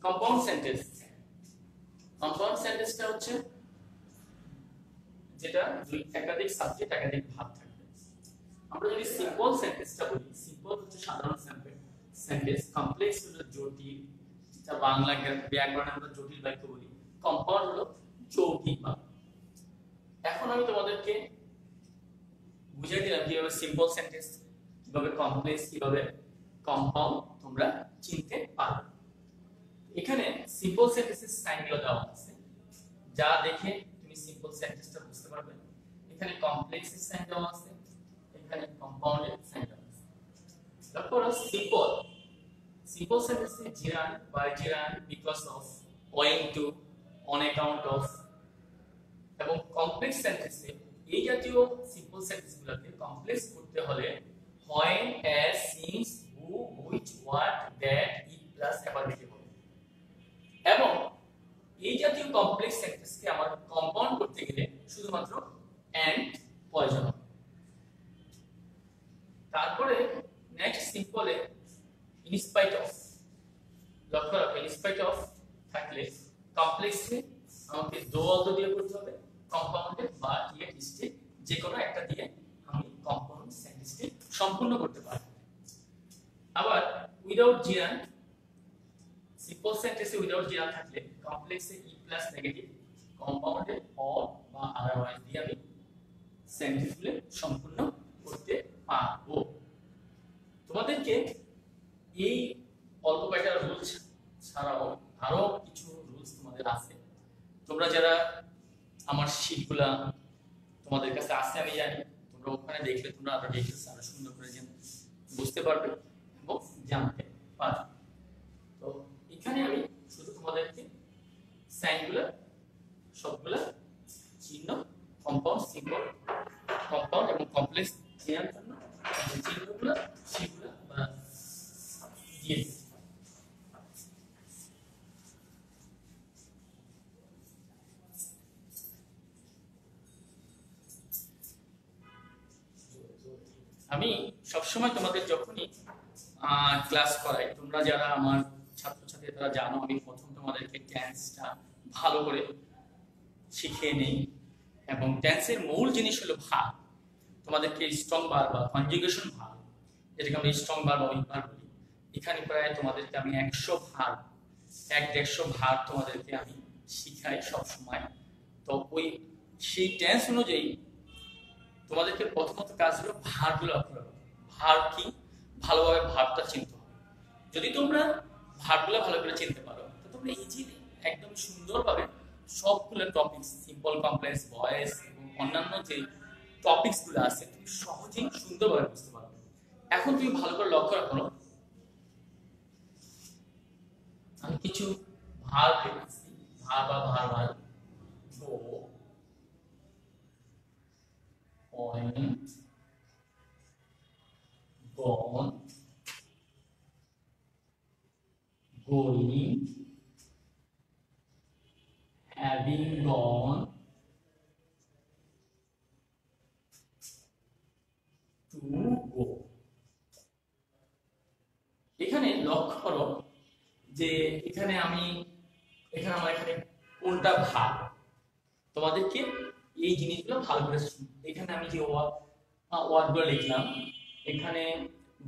Compound sentence, compound সেন্টেন্সটা হচ্ছে যেটা দুই একাধিক সাবজেক্ট একাধিক ভাব থাকবে। আমরা যদি সিম্পল সেন্টেন্সটা বলি, সিম্পল হচ্ছে সাধারণ সেন্টেন্স, কমপ্লেক্স হলো জটিল, যেটা বাংলা ব্যাকরণে আমরা জটিল বাক্য বলি, কম্পাউন্ড হলো যৌগিক বাক্য। এখন আমি তোমাদেরকে বুঝিয়ে দিলাম কিভাবে সিম্পল সেন্টেন্স, কিভাবে কমপ্লেক্স, কিভাবে কম্পাউন্ড তোমরা চিনতে পারবে। এখানে সিম্পল সেন্টেন্সের সাইনগুলো দেওয়া আছে, যা দেখে তুমি সিম্পল সেন্টেন্সটা বুঝতে পারবে। এখানে কমপ্লেক্সের সাইন দেওয়া আছে, এখানে কম্পাউন্ডের সাইন দেওয়া আছে। তারপর সিম্পল, সিম্পল সেন্টেন্সে gerund, by gerund, because of, owing to, on account of. এবং কমপ্লেক্স সেন্টেন্সে এই জাতীয় সিম্পল সেন্টেন্সগুলোকে কমপ্লেক্স করতে হলে when, as, since, who, which, what, that, it plus আবার দিতে হবে। এবং এই জাতীয় কমপ্লেক্স সেন্টেন্সকে আমরা কম্পাউন্ড করতে গেলে শুধুমাত্র and প্রয়োজন হবে। তারপরে নেক্সট সিম্পলে in spite of, লক্ষ্য রাখো in spite of থাকলে কমপ্লেক্সে আমাকে দোয়াল দিয়ে করতে হবে, কম্পাউন্ডে বা ইয়েট লিস্টে যে কোনো একটা দিয়ে আমি কম্পাউন্ড সেন্টেন্সটি সম্পূর্ণ করতে পারব। আবার উইদাউট জিরান, সিম্পল সেন্টেন্সে উইদাউট জিরান থাকলে কমপ্লেক্সে ই প্লাস নেগেটিভ, কম্পাউন্ডে অর বা আদারওয়াইজ দিয়ে আমি সেন্টেন্সগুলো সম্পূর্ণ করতে পারব। তোমাদেরকে এই অল্প কয়েকটা রুলস ছাড়াও আরো কিছু রুলস তোমাদের আছে। তোমরা যারা আমার শীটগুলা তোমাদের কাছে আছে আমি জানি, তোমরা ওখানে দেখলে তোমরা আরো ডিটেইলস আরো সুন্দর করে বুঝতে পারবে এবং জানতে পারবে। তো এখানে আমি শুধু তোমাদেরকে সাইনগুলো সবগুলা চিহ্ন, কম্পাউন্ড, সিম্পল, কম্পাউন্ড এবং কমপ্লেক্স চেনার জন্য চিহ্নগুলো সেগুলো বা দিয়ে আমি সবসময় তোমাদের যখনই ক্লাস করাই, তোমরা যারা আমার ছাত্রছাত্রী তারা জানো আমি প্রথম তোমাদেরকে টেন্সটা ভালো করে শিখিয়ে নেই। এবং টেন্সের মূল জিনিস হলো ভার্ব। তোমাদেরকে স্ট্রং ভার্ব বা কনজুগেশন ভার্ব, যেটাকে আমরা স্ট্রং ভার্ব বা উইক ভার্ব বলি, এখানে প্রায় তোমাদেরকে আমি 100 ভার্ব, 150 ভার্ব তোমাদেরকে আমি শিখাই সব সময়। তো ওই সেই টেন্স অনুযায়ী তোমাদেরকে প্রথমত কাজ হলো ভার্বগুলো লক্ষ্য রাখো। ভার্ব কি, ভালোভাবে ভার্বটা চিনতে হবে। যদি তোমরা ভার্বগুলো ভালো করে চিনতে পারো তো তোমরা ইজিলি একদম সুন্দরভাবে সবগুলো টপিকস, সিম্পল, কমপ্লেক্স, ভয়েস এবং অন্যান্য যে টপিকসগুলো আছে তুমি সহজেই সুন্দরভাবে বুঝতে পারবে। এখন তুমি ভালো করে লক্ষ্য রাখো, আমি কিছু ভার্ব লিখছি, ভার্ব বা verbal, go, point, gone, going, having gone, to go। এখানে লক্ষ্য করো যে এখানে আমার এখানে কোনটা ভার্ব, তোমাদেরকে এই জিনিসগুলো ভালো করে এখানে আমি যে ওয়ার্ডগুলো লিখলাম, এখানে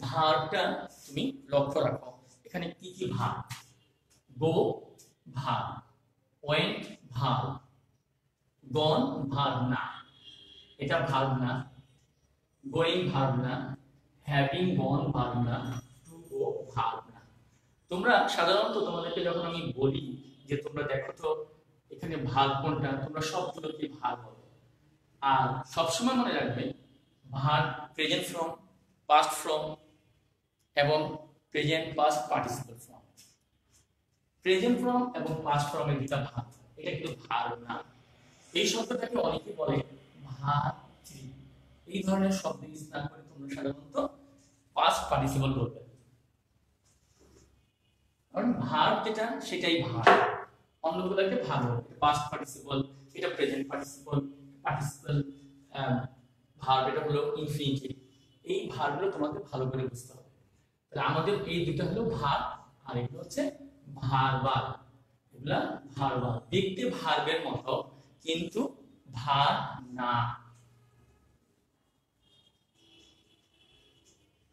ভার্বটা তুমি লক্ষ্য রাখো। এখানে কি কি ভার্ব, গো ভার্ব, ওয়েন্ট ভার্ব, গন ভার্ব না, এটা ভার্ব না, গোয়িং ভার্ব না, হ্যাভিং গন ভার্ব না, টু গো ভার্ব না। তোমরা সাধারণত তোমাদেরকে যখন আমি বলি যে তোমরা দেখো তো এখানে ভার্ব কোনটা, তোমরা সবগুলোকে ভার্ব বলো। আর সবসময় মনে রাখবে verb present form, past form এবং present past participle form. Present form এবং পাস্ট ফর্মের দুটো ভার্ব, এটা কিন্তু ভার্ব না। এই শব্দটাকে অনেকে বলে ভার্বটি। এই ধরনের শব্দ ইউজ না করে তোমরা সাধারণত পাস্ট পার্টিসিপল বলবে, কারণ ভার্ব যেটা সেটাই ভার্ব, অন্যগুলোকে ভার্ব। পাস্ট পার্টিসিপল, এটা প্রেজেন্ট পার্টিসিপল, পার্টিসিপল ভার্ব এটা হলো ইনফিনিটিভ। এই ভার্বগুলো তোমাকে ভালো করে বুঝতে হবে। তাহলে আমাদের এই দুটো হলো ভার্ব আর এগুলো হচ্ছে ভার্বাল, এগুলা ভার্বাল, দেখতে ভার্বের মতো কিন্তু ভার না।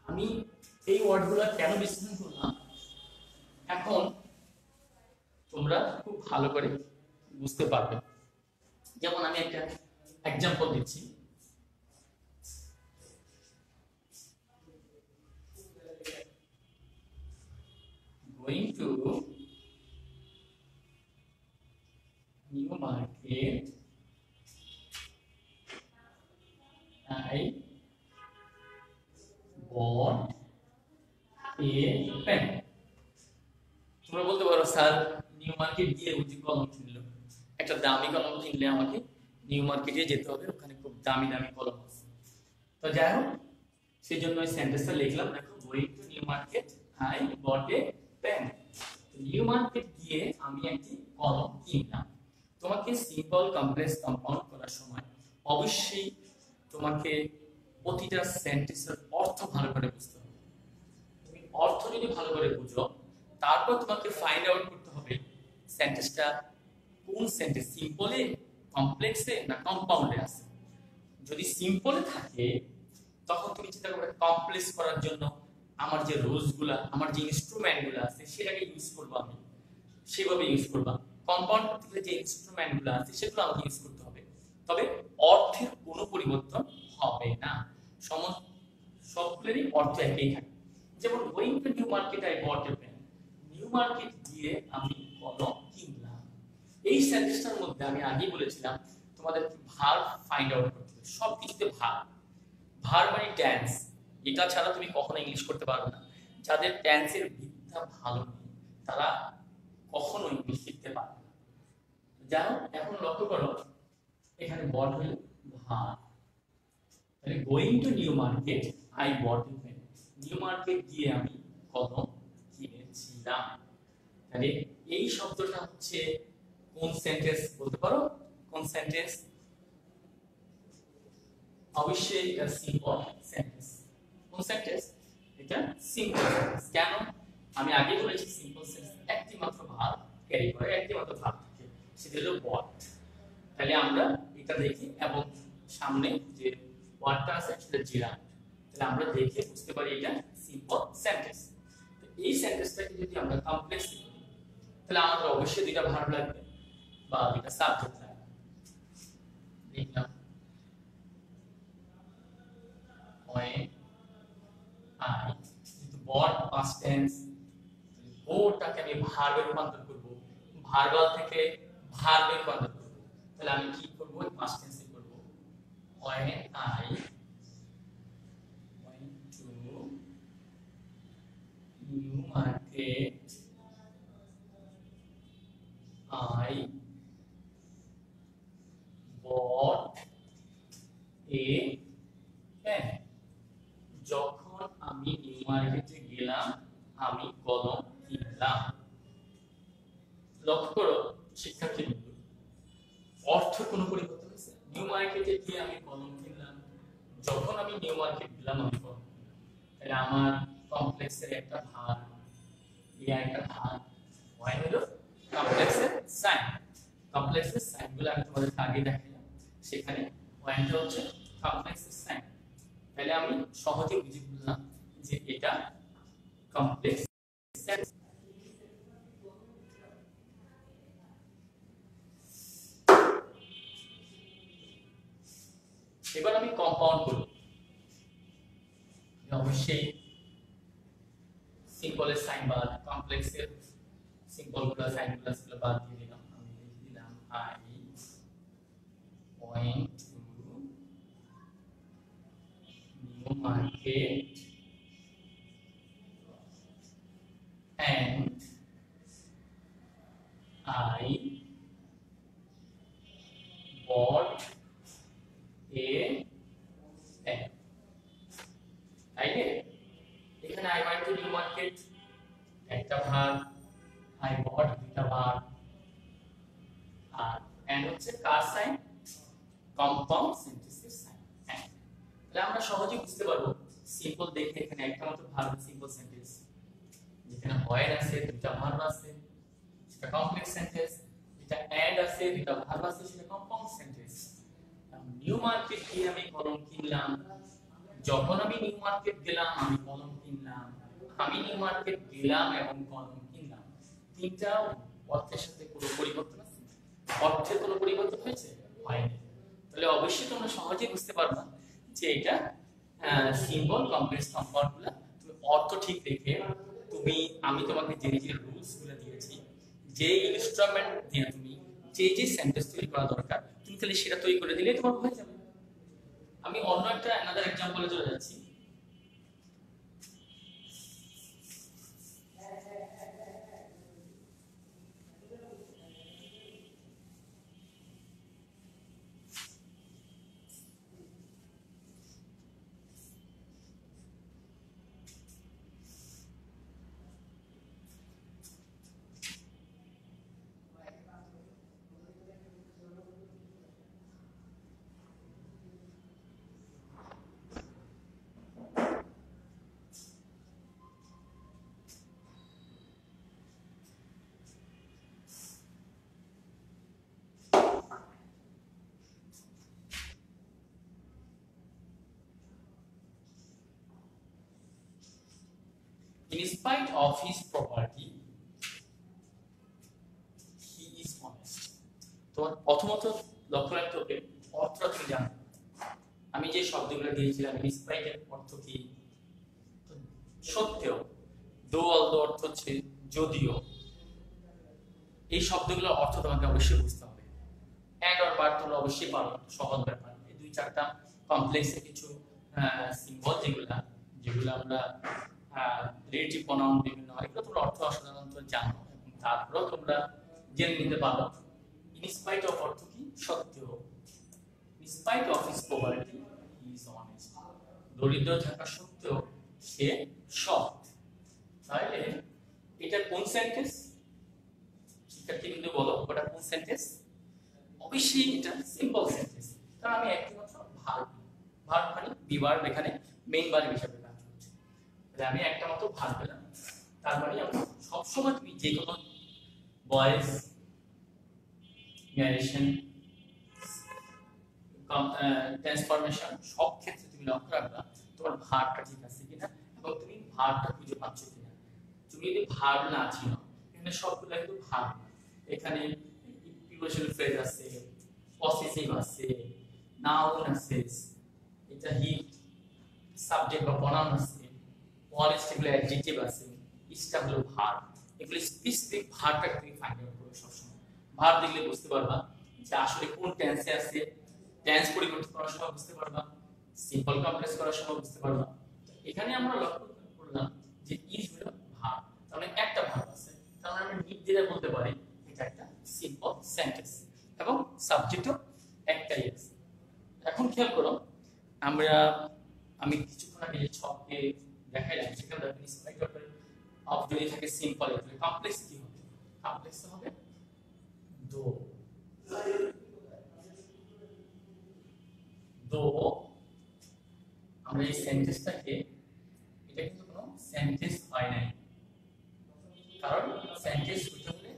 আমি এই ওয়ার্ডগুলো কেন বিশ্লেষণ করলাম এখন তোমরা খুব ভালো করে বুঝতে পারবে। যেমন আমি একটা এক্সাম্পল দিচ্ছি, going to new market I bought a pen। তোমরা বলতে পারো স্যার নিউ মার্কেট গিয়ে বুঝি কলম কিনলো, একটা দামি কলম কিনলে আমাকে নিউ মার্কেটে যেতে হবে, ওখানে খুব দামি দামি কলম আছে। তো যাই হোক সেই জন্য ওই সেন্টেন্সটা লিখলাম, দেখো going to New Market I bought a pen. New Market গিয়ে আমি একটি কলম কিনলাম। তোমাকে সিম্পল কমপ্লেক্স কম্পাউন্ড করার সময় অবশ্যই তোমাকে প্রতিটা সেন্টেন্সের অর্থ ভালো করে বুঝতে হবে। তুমি অর্থ যদি ভালো করে বুঝো তারপর তোমাকে ফাইন্ড আউট করতে হবে সেন্টেন্সটা কোন সেন্টেন্স, সিম্পলে, কমপ্লেক্সে না কম্পাউন্ডে আছে। যদি সিম্পলে থাকে তখন তুমি চিন্তা করবে কমপ্লেক্স করার জন্য আমার যে রুলস গুলা, আমার যে ইনস্ট্রুমেন্ট গুলো আছে সেটাকে ইউজ করবো, আমি সেভাবে ইউজ করবা। কম্পাউন্ড করতে গেলে যে ইনস্ট্রুমেন্ট গুলো আছে সেগুলো আমাকে ইউজ করতে হবে, তবে অর্থের কোনো পরিবর্তন হবে না, সবগুলোরই অর্থ একই থাকে। যেমন going to New Market I bought a pen, New Market গিয়ে আমি কলম কিনলাম। এই সেন্টেন্সটার মধ্যে আমি আগেই বলেছিলাম তোমাদের ভার্ব ফাইন্ড আউট করতে হবে, সবকিছুতে ভার্ব। ভার্ব মানে টেন্স, এটা ছাড়া তুমি কখনো ইংলিশ করতে পারবে না। যাদের টেন্সের বিদ্যা ভালো নেই তারা কখনো ইংলিশ শিখতে পারবে না। যাই হোক এখন লক্ষ্য করো এখানে বট হলো ভার্ব, তাহলে going to New Market I bought a pen, New Market গিয়ে আমি কলম কিনেছিলাম। তাহলে এই শব্দটা হচ্ছে কোন সেন্টেন্স বলতে পারো? কোন সেন্টেন্স? অবশ্যই এটা সিম্পল সেন্টেন্স। কোন সেন্টেন্স? এটা সিম্পল সেন্টেন্স। কেন? আমি আগে বলেছি সিম্পল সেন্টেন্স একটি মাত্র ভার্ব ক্যারি করে, একটি মাত্র ভার্ব থাকে, সেটা হলো বট। তাহলে আমরা এটা দেখি এবং সামনে যে ওয়ার্ডটা আছে সেটা জিরাফ, তাহলে আমরা দেখে বুঝতে পারি এটা সিম্পল সেন্টেন্স। তো এই সেন্টেন্সটাকে যদি আমরা কমপ্লেক্স করি তাহলে আমাদের অবশ্যই দুইটা ভার্ব লাগবে বা দুইটা সাবজেক্ট লাগবে। লিখলাম when I, কিন্তু বট পাস্ট টেন্স, ওটাকে আমি ভার্বে রূপান্তর করব, ভার্বাল থেকে ভার্বে রূপান্তর করব। তাহলে আমি কি করব? পাস্ট টেন্সে করব when I went to new market I bought a pen। যখন আমি নিউ মার্কেটে গেলাম আমি কলম কিনলাম। লক্ষ্য করো শিক্ষার্থী বন্ধু, অর্থ কোনো পরিবর্তন হয়েছে? নিউ মার্কেটে গিয়ে আমি কলম কিনলাম, যখন আমি নিউ মার্কেট গেলাম আমি কলম, তাহলে আমার কমপ্লেক্সের একটা ভাগ, ইয়া একটা ভাগ, ওয়াই হলো কমপ্লেক্সের সাইন। কমপ্লেক্সের সাইনগুলো আমি তোমাদের আগে দেখালাম, সেখানে ওয়াইটা হচ্ছে কমপ্লেক্সের সাইন। তাহলে আমি সহজে বুঝে বললাম যে এটা কমপ্লেক্স সেন্টেন্স। এবার আমি কম্পাউন্ড করব, অবশ্যই সিম্পলের সাইন বাদ, কমপ্লেক্সের সিম্পল গুলো সাইন গুলো বাদ দিয়ে দিলাম। আমি লিখে দিলাম I went to New market and I bought a pen। তাইলে এখানে I went to new market একটা ভার্ব, I bought দুইটা ভার্ব, আর and হচ্ছে কার সাইন? কম্পাউন্ড সেন্টেন্সের সাইন। তাহলে আমরা সহজেই বুঝতে পারবো সিম্পল দেখে এখানে একটা মাত্র ভার্ব সিম্পল সেন্টেন্স, যেখানে হয় আছে দুইটা ভার্ব আছে সেটা কমপ্লেক্স সেন্টেন্স, এটা অ্যাড আছে এটা ভার্ব আছে সেটা কম্পাউন্ড সেন্টেন্স। নিউ মার্কেট গিয়ে আমি কলম কিনলাম, যখন আমি নিউ মার্কেট গেলাম আমি কলম কিনলাম, আমি নিউ মার্কেট গেলাম এবং কলম কিনলাম, তিনটা অর্থের সাথে কোনো পরিবর্তন আছে? অর্থের কোনো পরিবর্তন হয়েছে? হয়নি। তাহলে অবশ্যই তোমরা সহজেই বুঝতে পারবা যে এটা সিম্বল কমপ্লেক্স কম্পাউন্ড গুলা তুমি অর্থ ঠিক রেখে তুমি আমি তোমাকে যে যে রুলস গুলো দিয়েছি, যে ইনস্ট্রুমেন্ট দিয়ে তুমি যে সেন্টেন্স তৈরি করা দরকার তুমি তাহলে সেটা তৈরি করে দিলেই তোমার হয়ে যাবে। আমি অন্য একটা অ্যানাদার এক্সাম্পলে চলে যাচ্ছি। In spite of his poverty, he is honest. তোমার প্রথমত লক্ষ্য রাখতে হবে অর্থটা তুমি জানো। আমি যে শব্দগুলো দিয়েছিলাম in spite এর অর্থ কি? সত্ত্বেও, though although অর্থ হচ্ছে যদিও। এই শব্দগুলোর অর্থ তোমাকে অবশ্যই বুঝতে হবে। and or but তোমরা অবশ্যই পারো, সহজ ব্যাপার। এই দুই চারটা কমপ্লেক্সের কিছু সিম্বল যেগুলো আমরা রিলেটিভ প্রনাউন বিভিন্ন এগুলো তোমরা অর্থ সাধারণত জানো এবং তারপরেও তোমরা জেনে নিতে পারো। ইন স্পাইট অফ অর্থ কি? সত্ত্বেও। In spite of his poverty he is honest. দরিদ্র থাকা সত্ত্বেও সে সৎ। তাহলে এটা কোন সেন্টেন্স? শিক্ষার্থী কিন্তু বলো ওটা কোন সেন্টেন্স? অবশ্যই এটা সিম্পল সেন্টেন্স, কারণ আমি একমাত্র ভার্ব মানে বিভার্ব এখানে মেইন ভার্ব হিসেবে কাজ করছে। তাহলে আমি একটা মাত্র ভার্ব পেলাম, তার মানে আমি সবসময় তুমি যে কোনো ভয়েস ন্যারেশন ট্রান্সফরমেশন সব ক্ষেত্রে তুমি লক্ষ্য রাখবা তোমার ভার্বটা ঠিক আছে কিনা এবং তুমি ভার্বটা খুঁজে পাচ্ছ কিনা। তুমি যদি ভার্ব না চিনো, এখানে সবগুলো কিন্তু ভার্ব, এখানে প্রিপোজিশনাল ফ্রেজ আছে, পসেসিভ আছে, নাউন আছে, এটা হি সাবজেক্ট বা প্রনাউন আছে, পলিস্টিক অ্যাডজেক্টিভ আছে, ইসটা হলো ভার্ব। এগুলো স্পেসিফিক ভার্বটা তুমি ফাইন্ড আউট করবে সবসময়। ভার্ব দেখলে বুঝতে পারবা যে আসলে কোন টেন্সে আছে, টেন্স পরিবর্তন করার সময় বুঝতে পারবা, সিম্পল কমপ্লেক্স করার সময় বুঝতে পারবা। এখানে আমরা লক্ষ্য করলাম যে ইজ হলো ভার্ব, তাহলে একটা ভার্ব আছে, তাহলে আমরা নির্দ্বিধায় বলতে পারি এটা একটা সিম্পল সেন্টেন্স এবং সাবজেক্টও একটাই আছে। এখন খেয়াল করো, আমি কিছুক্ষণ আগে যে ছককে দেখাইলাম সেখানে দেখেন স্পাইট অফ যদি থাকে সিম্পল, তাহলে কমপ্লেক্স কি হবে? কমপ্লেক্স হবে দো। আমরা এই সেন্টেন্সটাকে, এটা কিন্তু কোনো সেন্টেন্স হয় নাই, কারণ সেন্টেন্স হইতে হলে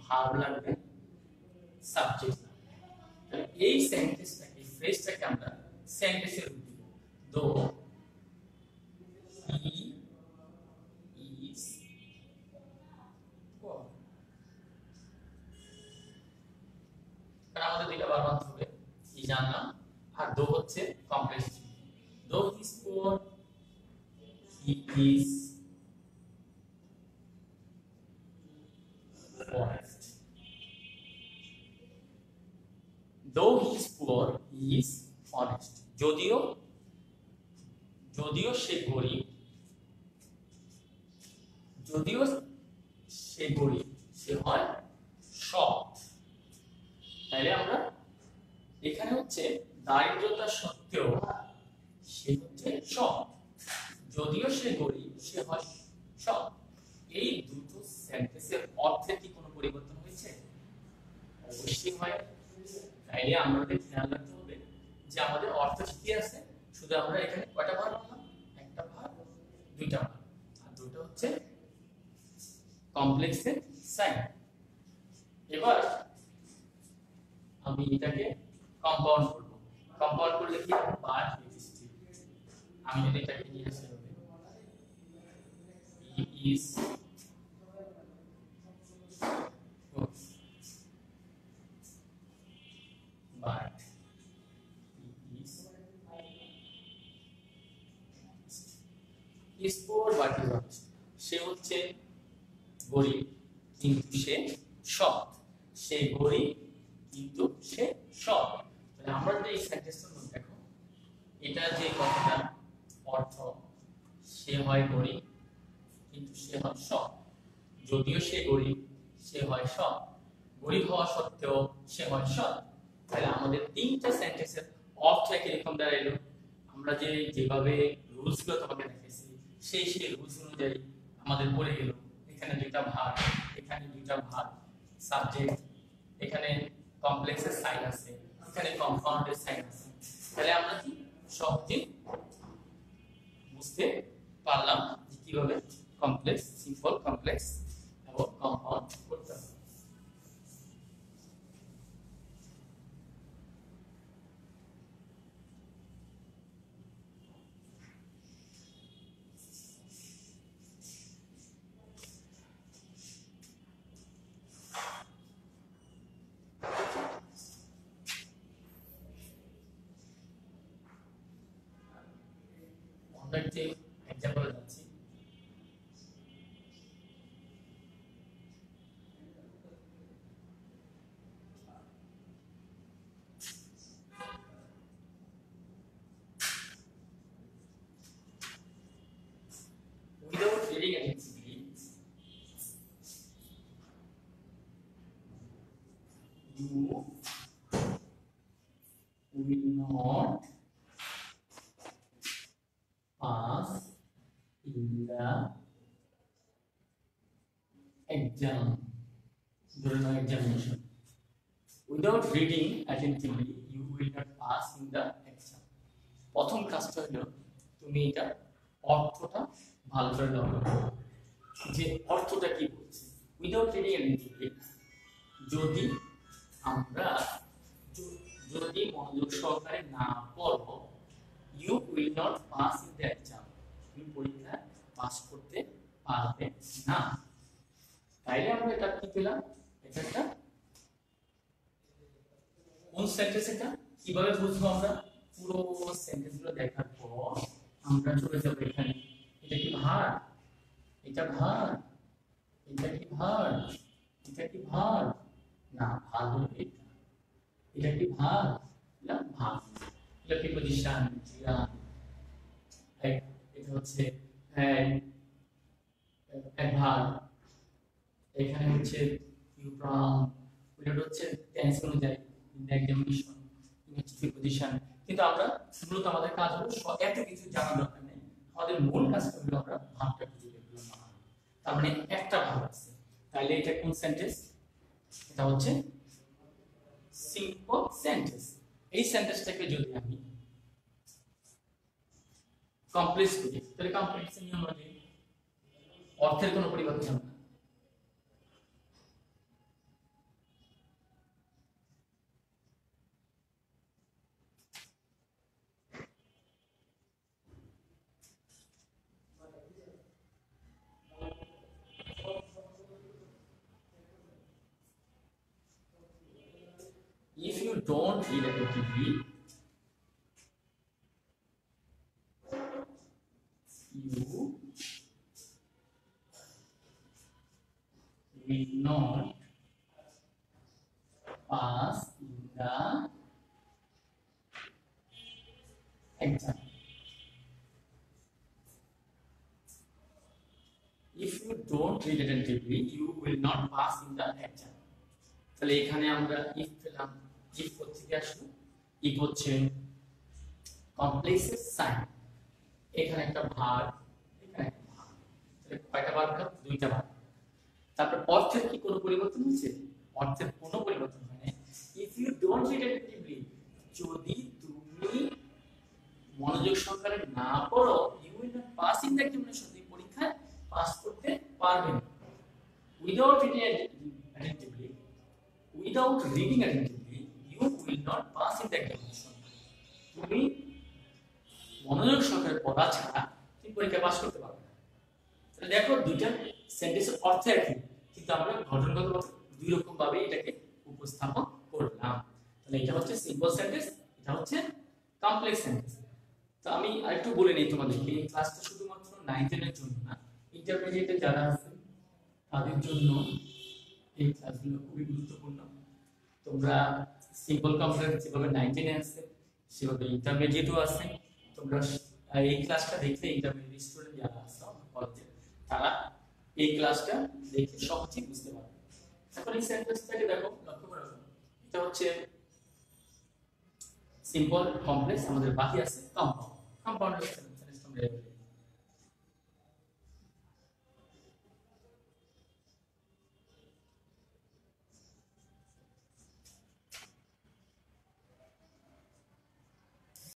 ভার্ব লাগবে, সাবজেক্ট লাগবে। তাহলে এই সেন্টেন্সটাকে, ফ্রেজটাকে আমরা সেন্টেন্সের রূপ দিব। দো হি ইজ পোর। কারণ আমাদের দুইটা ভার্ব আনতে হবে, হি জানলাম, আর দো হচ্ছে কমপ্লেক্স। দো he is poor, he is honest. Though he is poor, he is honest. যদিও সে গরিব, সে হয় সৎ। তাইলে আমরা এখানে হচ্ছে দারিদ্রতা সত্ত্বেও সে হচ্ছে সৎ, যদিও সে গরিব সে হয় সৎ। এই দুটো সেন্টেন্সের অর্থে কি কোনো পরিবর্তন হয়েছে? অবশ্যই হয়। তাইলে আমাদের খেয়াল রাখতে হবে যে আমাদের অর্থ ঠিকই আছে, শুধু আমরা এখানে কয়টা ভার্ব আনলাম? একটা ভার্ব, দুইটা ভার্ব, আর দুটো হচ্ছে কমপ্লেক্সের সাইন। এবার আমি এটাকে কম্পাউন্ড করব। কম্পাউন্ড করলে কি হবে? But resistive. আমি যদি এটাকে নিয়ে আসি হবে ই ইজ বাট স্পোর বাট সে হচ্ছে গরিব কিন্তু সে সৎ। সে গরিব কিন্তু সে সৎ। তাহলে আমরা যদি এই সেন্টেন্সটা দেখো, এটা যে কথাটা অর্থ সে হয় গরিব কিন্তু সে হয় সৎ। যদিও সে গরিব সে হয় সৎ, গরিব হওয়া সত্ত্বেও সে হয় সৎ। তাহলে আমাদের তিনটা সেন্টেন্সের অর্থ একই রকম দাঁড়াইলো। আমরা যেভাবে রুলস গুলো তোমাকে দেখেছি সেই রুলস অনুযায়ী আমাদের পড়ে গেল। এখানে দুইটা ভাগ, এখানে দুইটা ভাগ, সাবজেক্ট, এখানে কমপ্লেক্সের সাইন আছে, এখানে কম্পাউন্ডের সাইন আছে। তাহলে আমরা কি সহজে বুঝতে পারলাম যে কিভাবে কমপ্লেক্স, সিম্পল, কমপ্লেক্স এবং কম্পাউন্ড করতে হবে। একটি एग्जांपल যাচ্ছি। Without reading attentively, you will not pass in the exam during the examination. Without reading attentively, you will not pass in the exam. প্রথম কাজটা হলো তুমি এটা অর্থটা ভালো করে লক্ষ্য করো যে অর্থটা কি বলছে। উইদাউট রিডিং attentively, যদি আমরা যদি মনোযোগ সহকারে না পড়ো, you will not pass in the exam, তুমি পরীক্ষা পাস করতে পারবে না। তাইলে আমরা এটা কি পেলাম? এটা একটা কোন সেন্টেন্স? এটা কিভাবে বুঝবো আমরা? পুরো সেন্টেন্সগুলো দেখার পর আমরা চলে যাব এখানে। এটা কি ভার্ব? এটা ভার্ব? এটা কি ভার্ব? এটা কি ভার্ব? না, ভার্ব হলো এটা। এটা কি ভার্ব? না, ভার্ব। এটা প্রিপজিশন, জিরান, এটা হচ্ছে অ্যাডভার্ব, এখানে হচ্ছে ইউ প্রাউন, এটা হচ্ছে টেন্স অনুযায়ী এক্সামিনেশন, হচ্ছে প্রিপজিশন। কিন্তু আমরা মূলত আমাদের কাজ হলো এত কিছু জানার দরকার নেই। আমাদের মূল কাজটা হলো আমরা ভাবটা খুঁজে বের করলাম। তার মানে একটা ভাব আছে। তাহলে এটা কোন সেন্টেন্স? এটা হচ্ছে সিম্পল সেন্টেন্স। এই সেন্টেন্সটাকে যদি আমি কমপ্লেক্স করি, তাহলে কমপ্লেক্সের নিয়ম অনুযায়ী অর্থের কোনো পরিবর্তন হবে না। If you don't read attentively, you will not pass in the exam. If you don't read attentively, you will not pass in the exam. তাহলে এখানে আমরা if পেলাম। if হচ্ছে কি আসলে if হচ্ছে কমপ্লেক্সের সাইন, এখানে একটা ভার্ব, এখানে একটা ভার্ব। তাহলে কয়টা ভার্ব? দুইটা ভার্ব। তারপর অর্থের কি কোনো পরিবর্তন হচ্ছে? অর্থের কোনো পরিবর্তন হয় না। if you don't read attentively, যদি তুমি মনোযোগ সহকারে না পড়ো, you will not pass in the examination, তুমি পরীক্ষায় পাস করতে পারবে না। without reading attentively, without reading attentively, you will not pass in the examination. তুমি মনোযোগ সহকারে পড়া ছাড়া তুমি পরীক্ষা পাস করতে পারবে না। তাহলে দেখো দুইটা সেন্টেন্সের অর্থ একই, কিন্তু আমরা গঠনগতভাবে দুই রকম ভাবে এটাকে উপস্থাপন করলাম। তাহলে এটা হচ্ছে সিম্পল সেন্টেন্স, এটা হচ্ছে কমপ্লেক্স সেন্টেন্স। তো আমি আরেকটু বলে নেই তোমাদেরকে, এই ক্লাসটা শুধুমাত্র 9 10 এর জন্য না, ইন্টারমিডিয়েটে যারা আছে তাদের জন্য এই ক্লাসগুলো খুবই গুরুত্বপূর্ণ। তোমরা সিম্পল কমপ্লেক্স যেভাবে 9 10 এ আছে সেভাবে ইন্টারমিডিয়েটও আছে। তোমরা এই ক্লাসটা দেখলে ইন্টারমিডিয়েট স্টুডেন্ট যারা আছে কলেজে তারা এই ক্লাসটা দেখে সহজেই বুঝতে পারবে। এখন এই সেন্টেন্সটাকে দেখো, লক্ষ্য করো, এটা হচ্ছে সিম্পল কমপ্লেক্স, আমাদের বাকি আছে কম্পাউন্ড। কম্পাউন্ড সেন্টেন্স তোমরা